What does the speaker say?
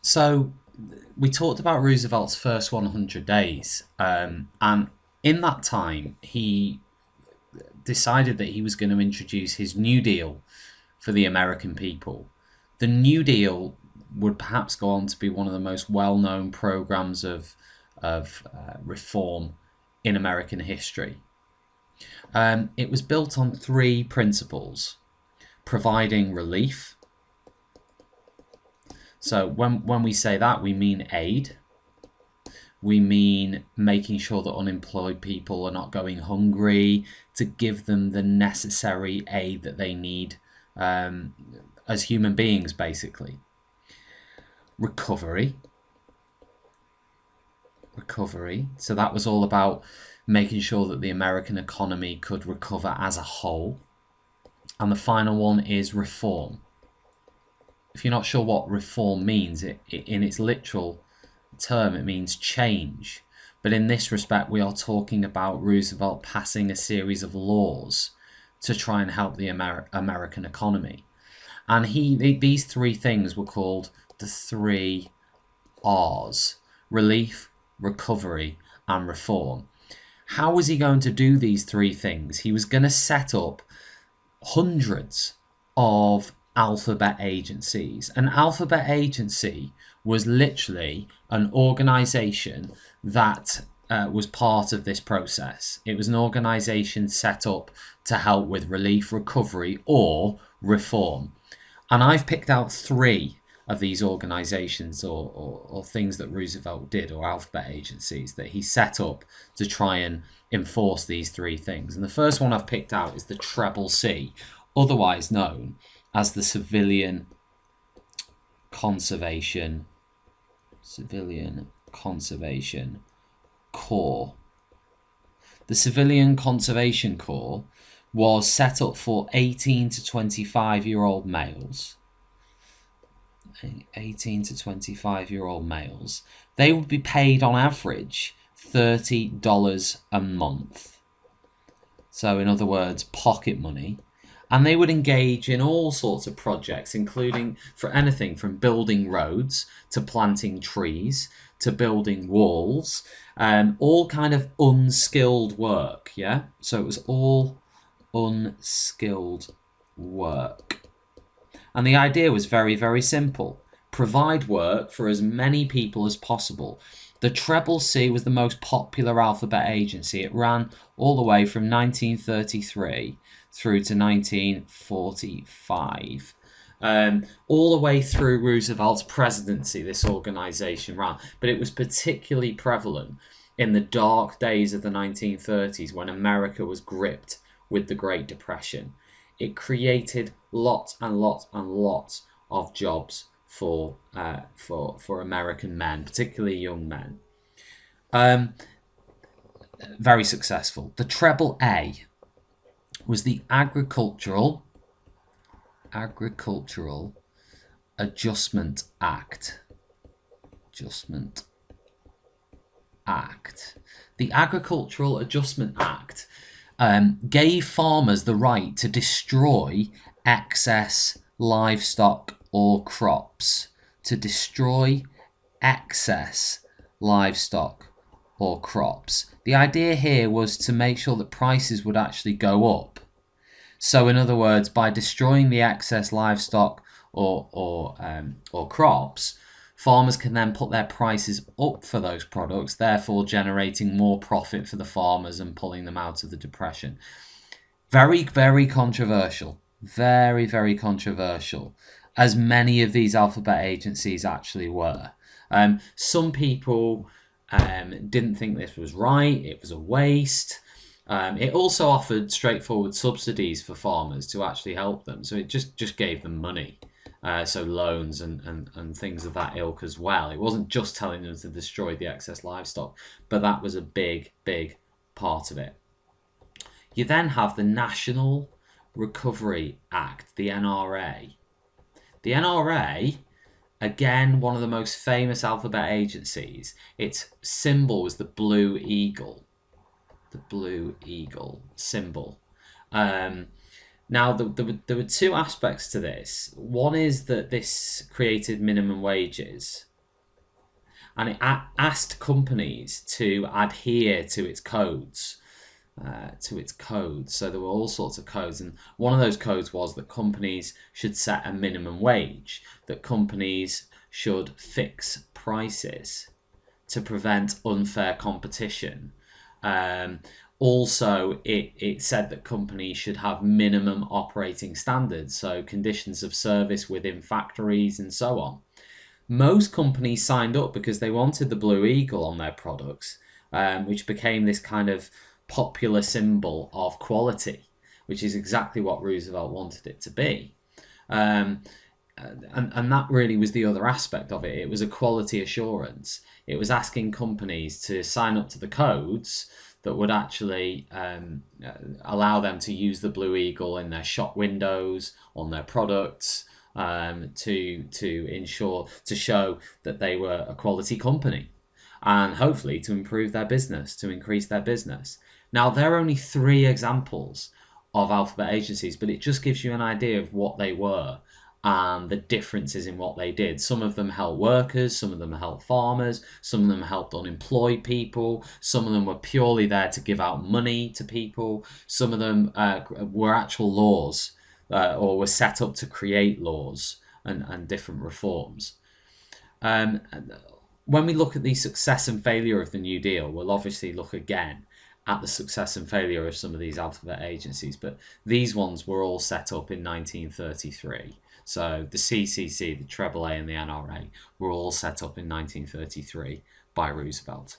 So we talked about Roosevelt's first 100 days, and in that time, he decided that he was going to introduce his New Deal for the American people. The New Deal would perhaps go on to be one of the most well-known programs of reform in American history. It was built on three principles: providing relief. So when we say that, we mean aid. We mean making sure that unemployed people are not going hungry, to give them the necessary aid that they need as human beings, basically. Recovery. So that was all about making sure that the American economy could recover as a whole. And the final one is reform. If you're not sure what reform means, in its literal term, it means change. But in this respect, we are talking about Roosevelt passing a series of laws to try and help the American economy. And these three things were called the three R's: relief, recovery, and reform. How was he going to do these three things? He was going to set up hundreds of alphabet agencies. An alphabet agency was literally an organization that was part of this process. It was an organization set up to help with relief, recovery, or reform. And I've picked out three of these organizations or things that Roosevelt did, or alphabet agencies that he set up to try and enforce these three things. And the first one I've picked out is the Treble C, otherwise known as the Civilian Conservation Corps. The Civilian Conservation Corps was set up for 18 to 25-year-old males. 18 to 25-year-old males. They would be paid on average $30 a month. So in other words, pocket money. And they would engage in all sorts of projects, including for anything from building roads to planting trees to building walls, all kind of unskilled work. Yeah, so it was all unskilled work. And the idea was very, very simple: provide work for as many people as possible. The Treble C was the most popular alphabet agency. It ran all the way from 1933 through to 1945. All the way through Roosevelt's presidency, this organization ran. But it was particularly prevalent in the dark days of the 1930s when America was gripped with the Great Depression. It created lots and lots and lots of jobs for American men, particularly young men. Very successful. The Treble A was the Agricultural Adjustment Act. The Agricultural Adjustment Act gave farmers the right to destroy excess livestock or crops. The idea here was to make sure that prices would actually go up. So in other words, by destroying the excess livestock or crops, farmers can then put their prices up for those products, therefore generating more profit for the farmers and pulling them out of the depression. Very, very controversial. Very, very controversial, as many of these alphabet agencies actually were. Some people didn't think this was right. It was a waste. It also offered straightforward subsidies for farmers to actually help them. So it just gave them money. So loans and things of that ilk as well. It wasn't just telling them to destroy the excess livestock, but that was a big, big part of it. You then have the National Recovery Act, the NRA. The NRA, again, one of the most famous alphabet agencies. Its symbol was the blue eagle. The blue eagle symbol. Now, there were two aspects to this. One is that this created minimum wages and it asked companies to adhere to its codes. So there were all sorts of codes, and one of those codes was that companies should set a minimum wage, that companies should fix prices to prevent unfair competition. Also, it said that companies should have minimum operating standards, so conditions of service within factories and so on. Most companies signed up because they wanted the Blue Eagle on their products, which became this kind of popular symbol of quality, which is exactly what Roosevelt wanted it to be. And that really was the other aspect of it. It was a quality assurance. It was asking companies to sign up to the codes that would actually allow them to use the Blue Eagle in their shop windows, on their products, to ensure, to show that they were a quality company, and hopefully to improve their business, to increase their business. Now, there are only 3 examples of alphabet agencies, but it just gives you an idea of what they were and the differences in what they did. Some of them helped workers, some of them helped farmers, some of them helped unemployed people, some of them were purely there to give out money to people, some of them were actual laws, or were set up to create laws and different reforms. When we look at the success and failure of the New Deal, we'll obviously look again at the success and failure of some of these alphabet agencies, but these ones were all set up in 1933. So the CCC, the AAA, and the NRA were all set up in 1933 by Roosevelt.